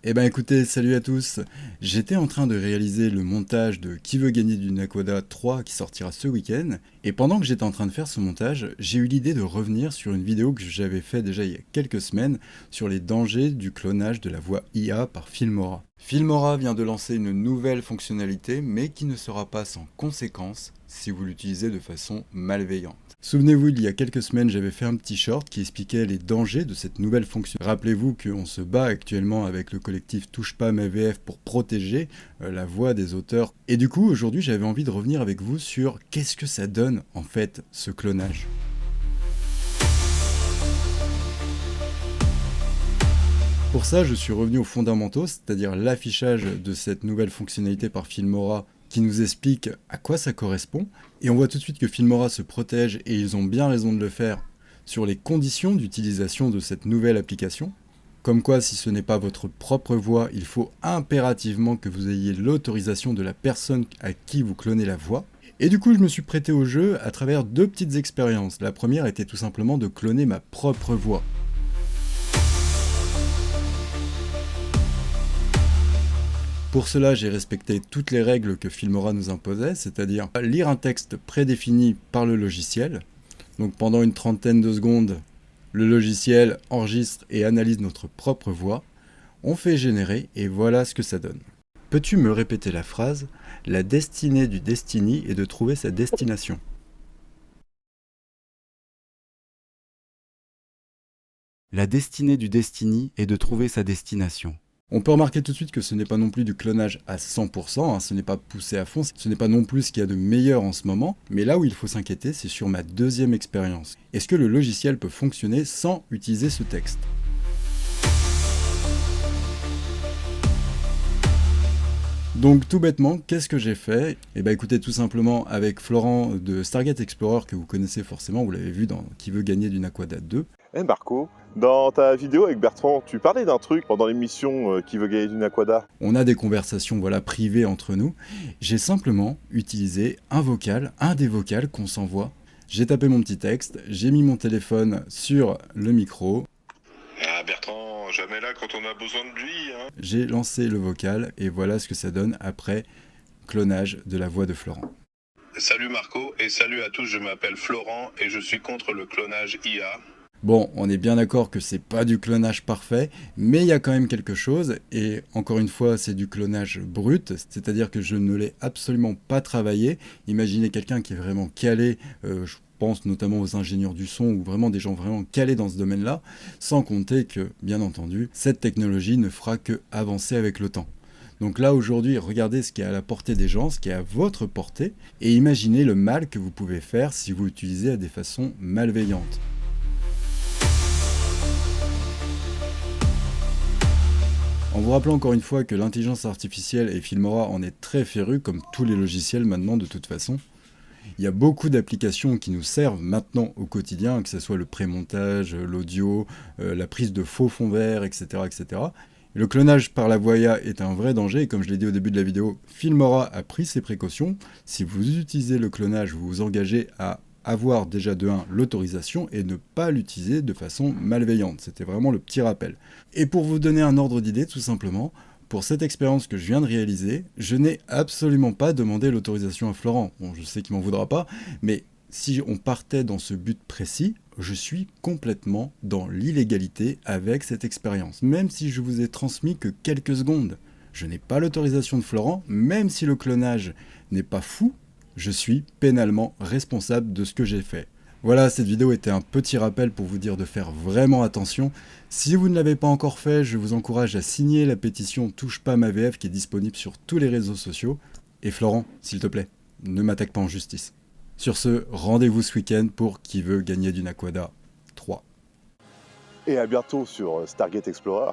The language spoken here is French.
Eh ben écoutez, salut à tous. J'étais en train de réaliser le montage de Qui veut gagner du Nakoda 3 qui sortira ce week-end. Et pendant que j'étais en train de faire ce montage, j'ai eu l'idée de revenir sur une vidéo que j'avais fait déjà il y a quelques semaines sur les dangers du clonage de la voix IA par Filmora. Filmora vient de lancer une nouvelle fonctionnalité, mais qui ne sera pas sans conséquence si vous l'utilisez de façon malveillante. Souvenez-vous, il y a quelques semaines, j'avais fait un petit short qui expliquait les dangers de cette nouvelle fonction. Rappelez-vous qu'on se bat actuellement avec le collectif Touche pas ma VF pour protéger la voix des auteurs. Et du coup, aujourd'hui, j'avais envie de revenir avec vous sur qu'est-ce que ça donne en fait ce clonage. Pour ça, je suis revenu aux fondamentaux, c'est-à-dire l'affichage de cette nouvelle fonctionnalité par Filmora qui nous explique à quoi ça correspond. Et on voit tout de suite que Filmora se protège, et ils ont bien raison de le faire, sur les conditions d'utilisation de cette nouvelle application. Comme quoi, si ce n'est pas votre propre voix, il faut impérativement que vous ayez l'autorisation de la personne à qui vous clonez la voix. Et du coup, je me suis prêté au jeu à travers deux petites expériences. La première était tout simplement de cloner ma propre voix. Pour cela, j'ai respecté toutes les règles que Filmora nous imposait, c'est-à-dire lire un texte prédéfini par le logiciel. Donc pendant une trentaine de secondes, le logiciel enregistre et analyse notre propre voix. On fait générer et voilà ce que ça donne. Peux-tu me répéter la phrase « La destinée du Destiny est de trouver sa destination ». La destinée du Destiny est de trouver sa destination. On peut remarquer tout de suite que ce n'est pas non plus du clonage à 100%, ce n'est pas poussé à fond, ce n'est pas non plus ce qu'il y a de meilleur en ce moment, mais là où il faut s'inquiéter, c'est sur ma deuxième expérience. Est-ce que le logiciel peut fonctionner sans utiliser ce texte ? Donc tout bêtement, qu'est-ce que j'ai fait ? Eh bien écoutez, tout simplement avec Florent de Stargate Explorer, que vous connaissez forcément, vous l'avez vu dans Qui veut gagner du Nakoda 2. Marco, dans ta vidéo avec Bertrand, tu parlais d'un truc pendant l'émission Qui veut gagner du Nakoda. On a des conversations privées entre nous. J'ai simplement utilisé un des vocals qu'on s'envoie. J'ai tapé mon petit texte, j'ai mis mon téléphone sur le micro. Ah Bertrand, jamais là quand on a besoin de lui, hein. J'ai lancé le vocal et voilà ce que ça donne après clonage de la voix de Florent. Salut Marco et salut à tous, je m'appelle Florent et je suis contre le clonage IA. Bon, on est bien d'accord que c'est pas du clonage parfait, mais il y a quand même quelque chose, et encore une fois, c'est du clonage brut, c'est-à-dire que je ne l'ai absolument pas travaillé. Imaginez quelqu'un qui est vraiment calé, je pense notamment aux ingénieurs du son, ou vraiment des gens vraiment calés dans ce domaine-là, sans compter que, bien entendu, cette technologie ne fera que avancer avec le temps. Donc là, aujourd'hui, regardez ce qui est à la portée des gens, ce qui est à votre portée, et imaginez le mal que vous pouvez faire si vous l'utilisez à des façons malveillantes. En vous rappelant encore une fois que l'intelligence artificielle et Filmora en est très féru, comme tous les logiciels maintenant de toute façon. Il y a beaucoup d'applications qui nous servent maintenant au quotidien, que ce soit le pré-montage, l'audio, la prise de faux fonds verts, etc., etc. Le clonage par la voix IA est un vrai danger, et comme je l'ai dit au début de la vidéo, Filmora a pris ses précautions. Si vous utilisez le clonage, vous vous engagez à avoir déjà de 1 l'autorisation et ne pas l'utiliser de façon malveillante. C'était vraiment le petit rappel. Et pour vous donner un ordre d'idée, tout simplement, pour cette expérience que je viens de réaliser, je n'ai absolument pas demandé l'autorisation à Florent. Bon, je sais qu'il m'en voudra pas, mais si on partait dans ce but précis, je suis complètement dans l'illégalité avec cette expérience, même si je vous ai transmis que quelques secondes. Je n'ai pas l'autorisation de Florent, même si le clonage n'est pas fou, je suis pénalement responsable de ce que j'ai fait. Voilà, cette vidéo était un petit rappel pour vous dire de faire vraiment attention. Si vous ne l'avez pas encore fait, je vous encourage à signer la pétition Touche pas ma VF qui est disponible sur tous les réseaux sociaux. Et Florent, s'il te plaît, ne m'attaque pas en justice. Sur ce, rendez-vous ce week-end pour Qui veut gagner du Nakoda 3. Et à bientôt sur Stargate Explorer.